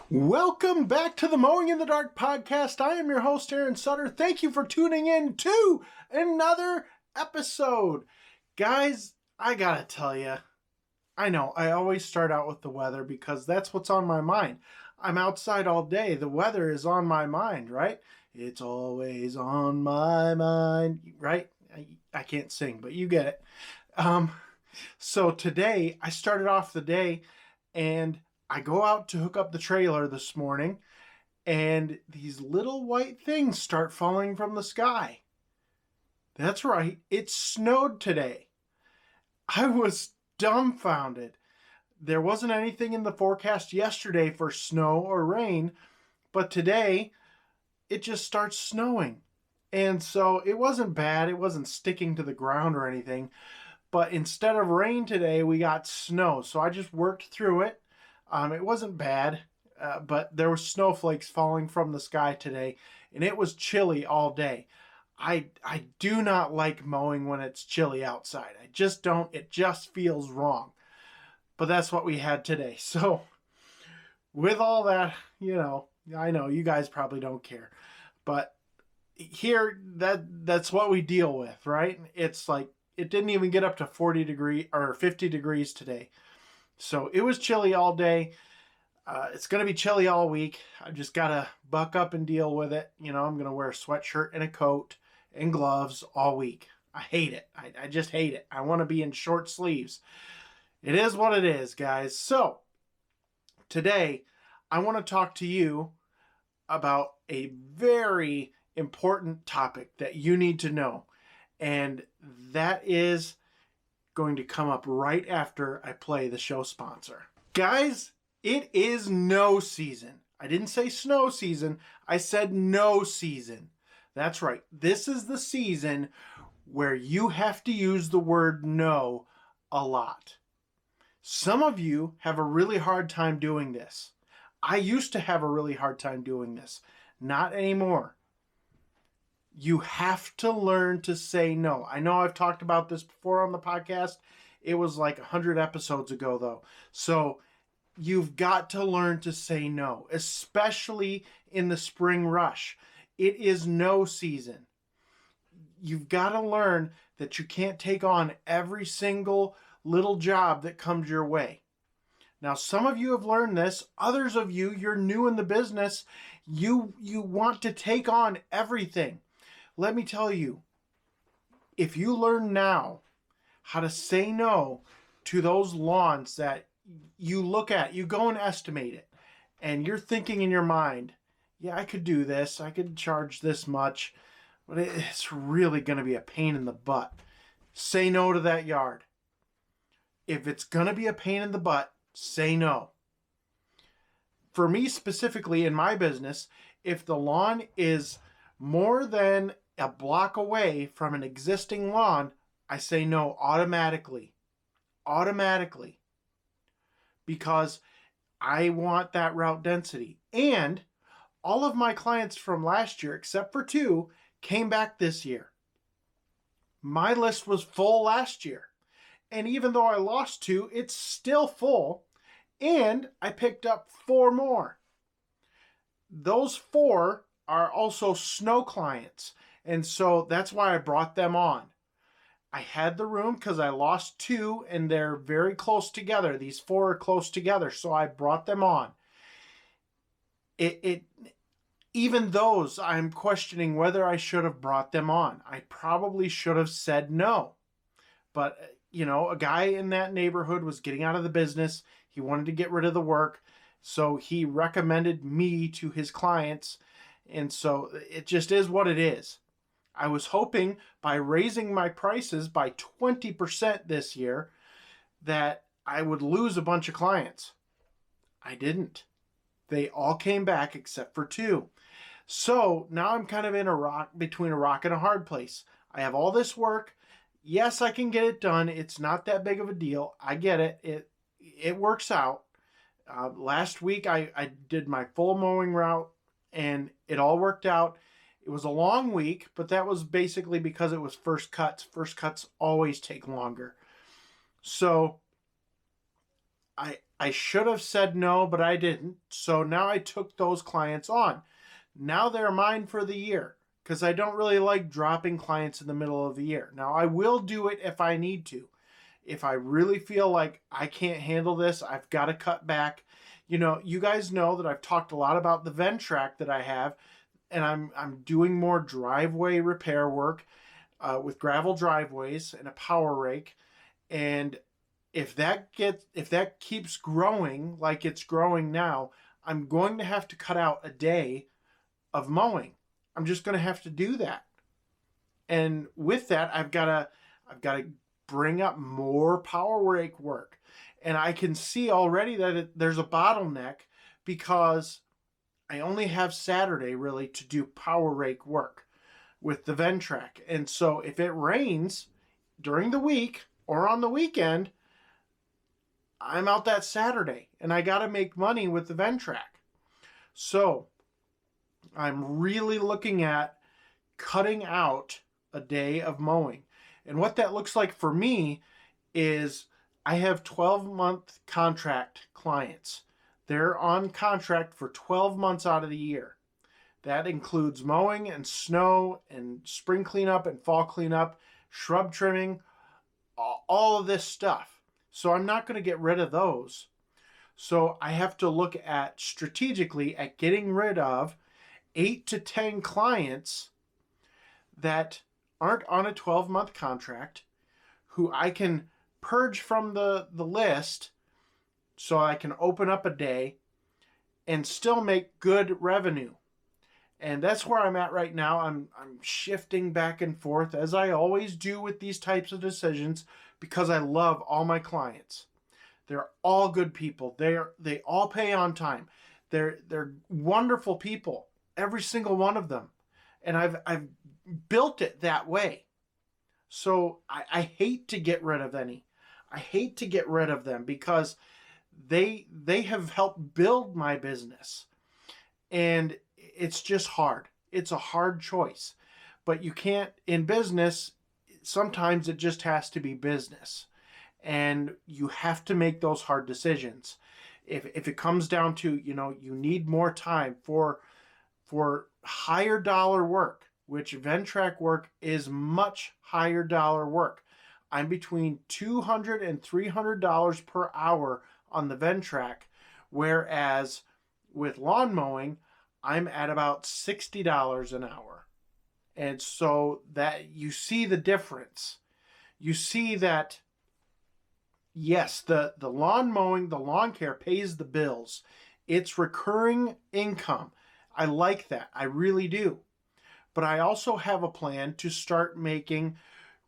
Welcome back to the Mowing in the Dark podcast. I am your host, Ariens Sutter. Thank you for tuning in to another episode. Guys, I gotta tell you, I know I always start out with the weather because that's what's on my mind. I'm outside all day. The weather is on my mind, right? It's always on my mind, right? I can't sing, but you get it. So today, I started off the day and I go out to hook up the trailer this morning, and these little white things start falling from the sky. That's right, it snowed today. I was dumbfounded. There wasn't anything in the forecast yesterday for snow or rain, but today it just starts snowing. And so it wasn't bad, it wasn't sticking to the ground or anything, but instead of rain today, we got snow. So I just worked through it. It wasn't bad, but there were snowflakes falling from the sky today, and it was chilly all day. I do not like mowing when it's chilly outside. I just don't. It just feels wrong. But that's what we had today. So with all that, I know you guys probably don't care, but here that's what we deal with, right? It's like it didn't even get up to 40 degrees or 50 degrees today. So it was chilly all day. It's going to be chilly all week. I just got to buck up and deal with it. I'm going to wear a sweatshirt and a coat and gloves all week. I hate it. I just hate it. I want to be in short sleeves. It is what it is, guys. So today, I want to talk to you about a very important topic that you need to know. And that is going to come up right after I play the show sponsor. Guys, it is no season. I didn't say snow season. I said no season. That's right. This is the season where you have to use the word no a lot. Some of you have a really hard time doing this. I used to have a really hard time doing this. Not anymore. You have to learn to say no. I know I've talked about this before on the podcast. It was like 100 episodes ago, though. So you've got to learn to say no, especially in the spring rush. It is no season. You've got to learn that you can't take on every single little job that comes your way. Now, some of you have learned this. Others of you, you're new in the business. You want to take on everything. Let me tell you, if you learn now how to say no to those lawns that you look at, you go and estimate it, and you're thinking in your mind, yeah, I could do this, I could charge this much, but it's really going to be a pain in the butt. Say no to that yard. If it's going to be a pain in the butt, say no. For me specifically in my business, if the lawn is more than a block away from an existing lawn, I say no automatically. Automatically. Because I want that route density. And all of my clients from last year, except for 2, came back this year. My list was full last year. And even though I lost 2, it's still full. And I picked up 4 more. Those 4 are also snow clients. And so that's why I brought them on. I had the room because I lost 2 and they're very close together. These 4 are close together. So I brought them on. Even those, I'm questioning whether I should have brought them on. I probably should have said no. But, a guy in that neighborhood was getting out of the business. He wanted to get rid of the work. So he recommended me to his clients. And so it just is what it is. I was hoping by raising my prices by 20% this year that I would lose a bunch of clients. I didn't. They all came back except for 2. So now I'm kind of in between a rock and a hard place. I have all this work. Yes, I can get it done. It's not that big of a deal. I get it. It works out. Last week I did my full mowing route and it all worked out. It was a long week, but that was basically because it was first cuts. First cuts always take longer. So I should have said no, but I didn't. So now I took those clients on. Now they're mine for the year because I don't really like dropping clients in the middle of the year. Now I will do it if I need to. If I really feel like I can't handle this, I've got to cut back. You know, you guys know that I've talked a lot about the Ventrac that I have, and I'm doing more driveway repair work with gravel driveways and a power rake. And if that keeps growing like it's growing now, I'm going to have to cut out a day of mowing. I'm just going to have to do that. And with that, I've got to bring up more power rake work. And I can see already that there's a bottleneck because I only have Saturday really to do power rake work with the Ventrac. And so if it rains during the week or on the weekend, I'm out that Saturday and I got to make money with the Ventrac. So I'm really looking at cutting out a day of mowing. And what that looks like for me is I have 12-month contract clients. They're on contract for 12 months out of the year. That includes mowing and snow and spring cleanup and fall cleanup, shrub trimming, all of this stuff. So I'm not going to get rid of those. So I have to look at strategically at getting rid of 8 to 10 clients that aren't on a 12-month contract, who I can purge from the list so I can open up a day and still make good revenue. And that's where I'm at right now. I'm shifting back and forth as I always do with these types of decisions because I love all my clients. They're all good people. They all pay on time. They're wonderful people, every single one of them. And I've built it that way. So I hate to get rid of any. I hate to get rid of them because they have helped build my business. And it's just hard. It's a hard choice. But you can't, in business, sometimes it just has to be business. And you have to make those hard decisions. If it comes down to, you need more time for higher dollar work, which Ventrac work is much higher dollar work. I'm between $200 and $300 per hour on the Ventrac, whereas with lawn mowing, I'm at about $60 an hour. And so that you see the difference. You see that, yes, the lawn mowing, the lawn care pays the bills. It's recurring income. I like that. I really do. But I also have a plan to start making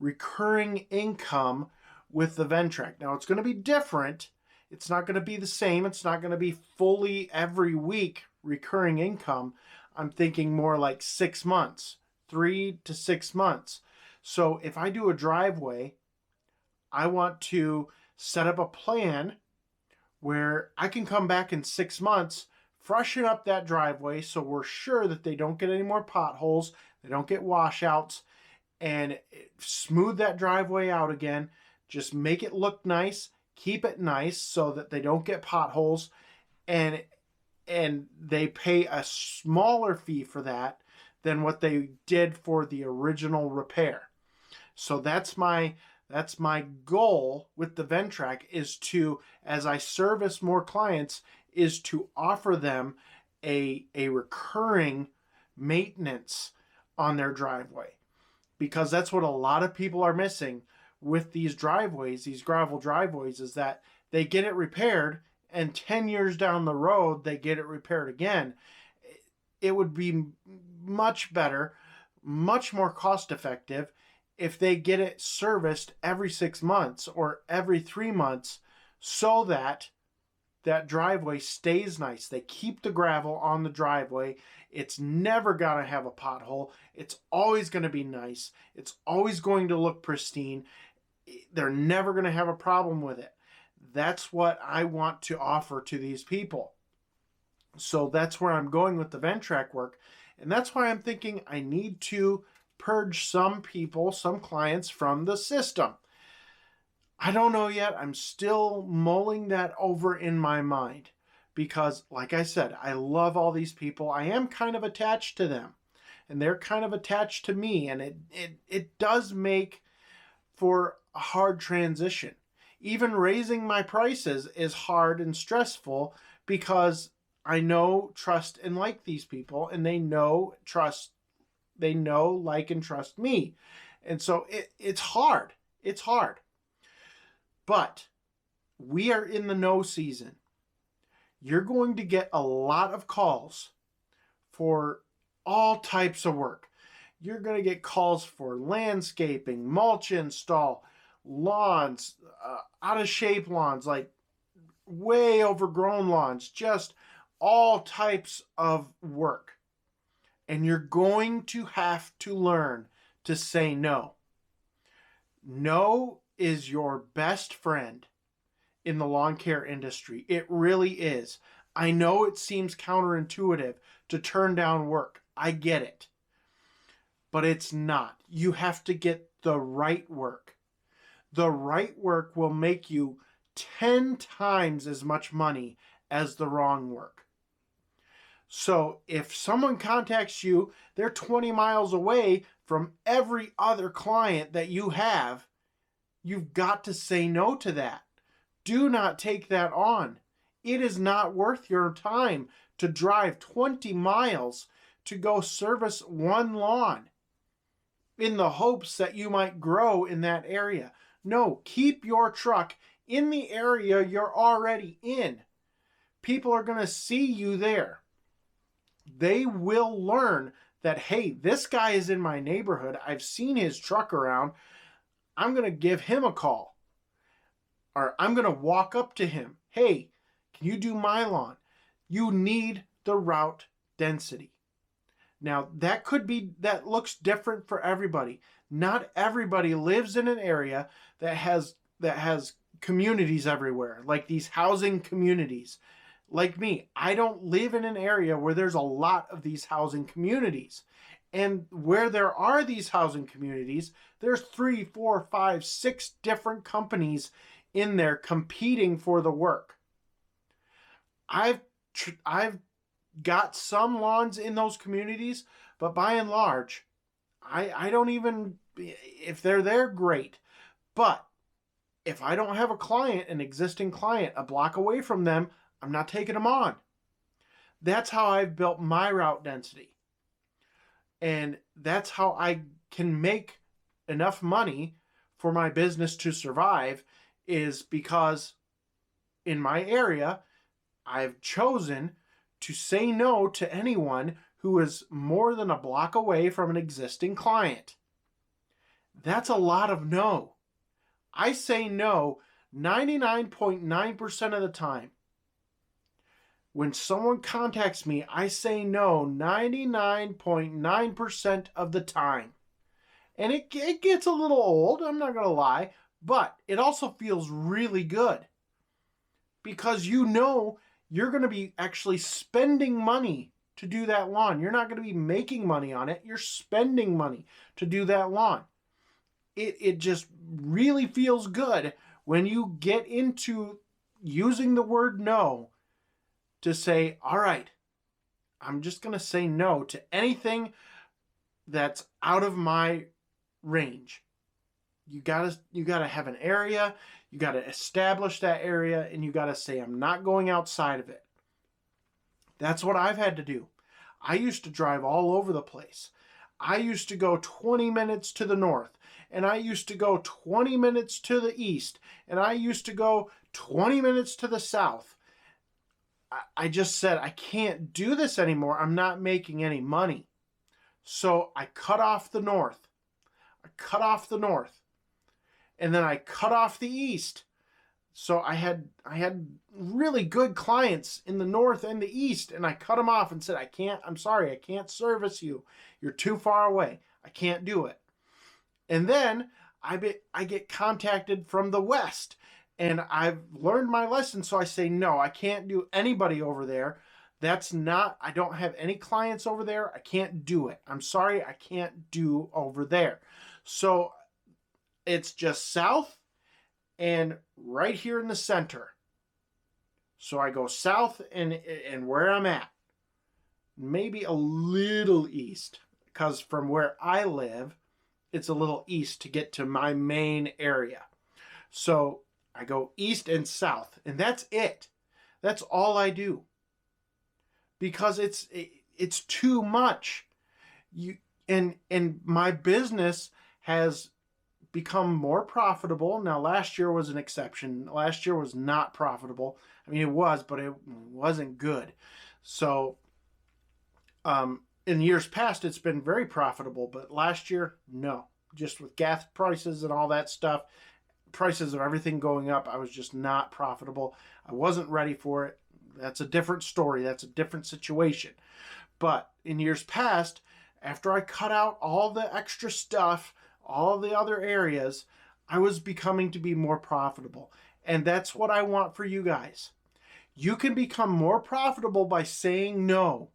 recurring income with the Ventrac. Now, it's going to be different. It's not going to be the same. It's not going to be fully every week recurring income. I'm thinking more like 6 months, 3 to 6 months. So if I do a driveway, I want to set up a plan where I can come back in 6 months, freshen up that driveway so we're sure that they don't get any more potholes, they don't get washouts, and smooth that driveway out again. Just make it look nice, keep it nice so that they don't get potholes, and they pay a smaller fee for that than what they did for the original repair. So that's my goal with the Ventrac, is to, as I service more clients, is to offer them a recurring maintenance on their driveway. Because that's what a lot of people are missing with these driveways, these gravel driveways, is that they get it repaired and 10 years down the road, they get it repaired again. It would be much better, much more cost effective if they get it serviced every 6 months or every 3 months so that that driveway stays nice. They keep the gravel on the driveway. It's never going to have a pothole. It's always going to be nice. It's always going to look pristine. They're never going to have a problem with it. That's what I want to offer to these people. So that's where I'm going with the Ventrac work. And that's why I'm thinking I need to purge some people, some clients from the system. I don't know yet. I'm still mulling that over in my mind because, like I said, I love all these people. I am kind of attached to them, and they're kind of attached to me, and it does make for a hard transition. Even raising my prices is hard and stressful because I know, trust, and like these people, and they know, trust, they know, like, and trust me. And so it's hard. It's hard. But we are in the no season. You're going to get a lot of calls for all types of work. You're going to get calls for landscaping, mulch install, lawns, out of shape lawns, like way overgrown lawns, just all types of work. And you're going to have to learn to say no. No is your best friend in the lawn care industry. It really is. I know it seems counterintuitive to turn down work. I get it. But it's not. You have to get the right work. The right work will make you 10 times as much money as the wrong work. So if someone contacts you, they're 20 miles away from every other client that you have, you've got to say no to that. Do not take that on. It is not worth your time to drive 20 miles to go service one lawn in the hopes that you might grow in that area. No, keep your truck in the area you're already in. People are going to see you there. They will learn that, hey, this guy is in my neighborhood. I've seen his truck around. I'm going to give him a call. Or I'm going to walk up to him. Hey, can you do my lawn? You need the route density. Now, that looks different for everybody. Not everybody lives in an area that has communities everywhere, like these housing communities. Like me, I don't live in an area where there's a lot of these housing communities. And where there are these housing communities, there's 3, 4, 5, 6 different companies in there competing for the work. I've got some lawns in those communities, but by and large, I don't even, if they're there, great. But if I don't have a client, an existing client, a block away from them, I'm not taking them on. That's how I've built my route density. And that's how I can make enough money for my business to survive, is because in my area, I've chosen to say no to anyone who is more than a block away from an existing client. That's a lot of no. I say no 99.9% of the time. When someone contacts me, I say no 99.9% of the time. And it gets a little old, I'm not going to lie, but it also feels really good. Because you know you're going to be actually spending money to do that lawn. You're not going to be making money on it. You're spending money to do that lawn. It just really feels good when you get into using the word no to say, all right, I'm just going to say no to anything that's out of my range. You gotta have an area, you gotta establish that area, and you gotta say, I'm not going outside of it. That's what I've had to do. I used to drive all over the place. I used to go 20 minutes to the north, and I used to go 20 minutes to the east, and I used to go 20 minutes to the south. I just said, I can't do this anymore. I'm not making any money. So I cut off the north. And then I cut off the east. So I had really good clients in the north and the east, and I cut them off and said, I'm sorry, I can't service you. You're too far away. I can't do it. And then I get contacted from the west, and I've learned my lesson, so I say, no, I can't do anybody over there. I don't have any clients over there. I can't do it. I'm sorry, I can't do over there. So it's just south and right here in the center. So I go south and where I'm at, maybe a little east, because from where I live, it's a little east to get to my main area. So I go east and south, and that's it. That's all I do. Because it's too much. And my business has become more profitable. Now, last year was an exception. Last year was not profitable. I mean, it was, but it wasn't good. So, in years past, it's been very profitable, but last year, no. Just with gas prices and all that stuff, prices of everything going up, I was just not profitable. I wasn't ready for it. That's a different story. That's a different situation. But in years past, after I cut out all the extra stuff, all the other areas, I was becoming to be more profitable. And that's what I want for you guys. You can become more profitable by saying no.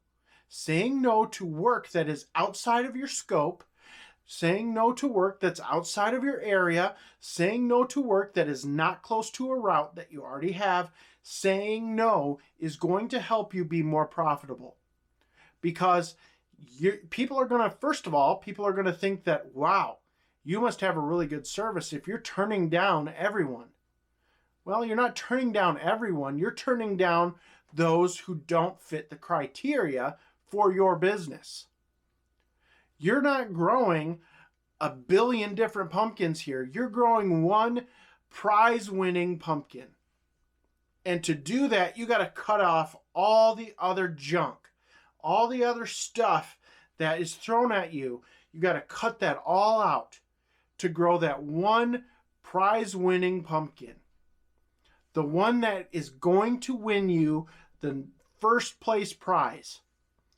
Saying no to work that is outside of your scope. Saying no to work that's outside of your area. Saying no to work that is not close to a route that you already have. Saying no is going to help you be more profitable. Because people are going to, first of all, people are going to think that, wow, you must have a really good service if you're turning down everyone. Well, you're not turning down everyone. You're turning down those who don't fit the criteria for your business. You're not growing a billion different pumpkins here. You're growing one prize-winning pumpkin. And to do that, you got to cut off all the other junk, all the other stuff that is thrown at you. You got to cut that all out to grow that one prize-winning pumpkin. The one that is going to win you the first place prize.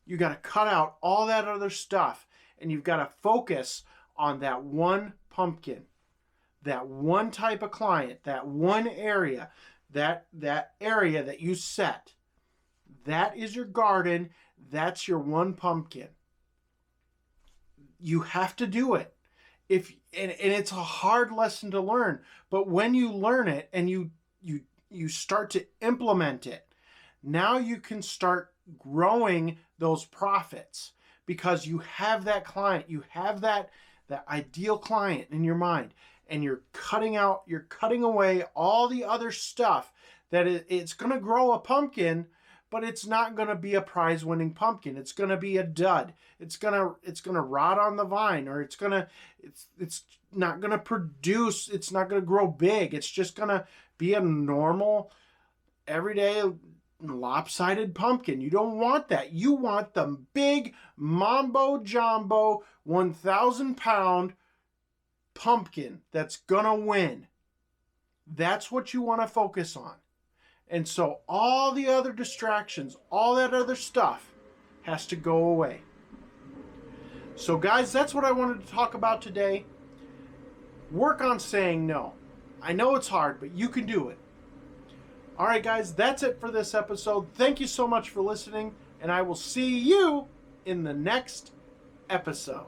You got to cut out all that other stuff, and you've got to focus on that one pumpkin, that one type of client, that one area, that area that you set. That is your garden. That's your one pumpkin. You have to do it. And it's a hard lesson to learn, but when you learn it and you start to implement it, now you can start growing those profits because you have that client, you have that ideal client in your mind, and you're cutting away all the other stuff that it's going to grow a pumpkin, but it's not going to be a prize-winning pumpkin. It's going to be a dud. It's going to rot on the vine, or it's not going to produce. It's not going to grow big. It's just going to be a normal, everyday, lopsided pumpkin. You don't want that. You want the big mambo jumbo 1,000-pound pumpkin that's going to win. That's what you want to focus on. And so all the other distractions, all that other stuff has to go away. So guys, that's what I wanted to talk about today. Work on saying no. I know it's hard, but you can do it. All right, guys, that's it for this episode. Thank you so much for listening, and I will see you in the next episode.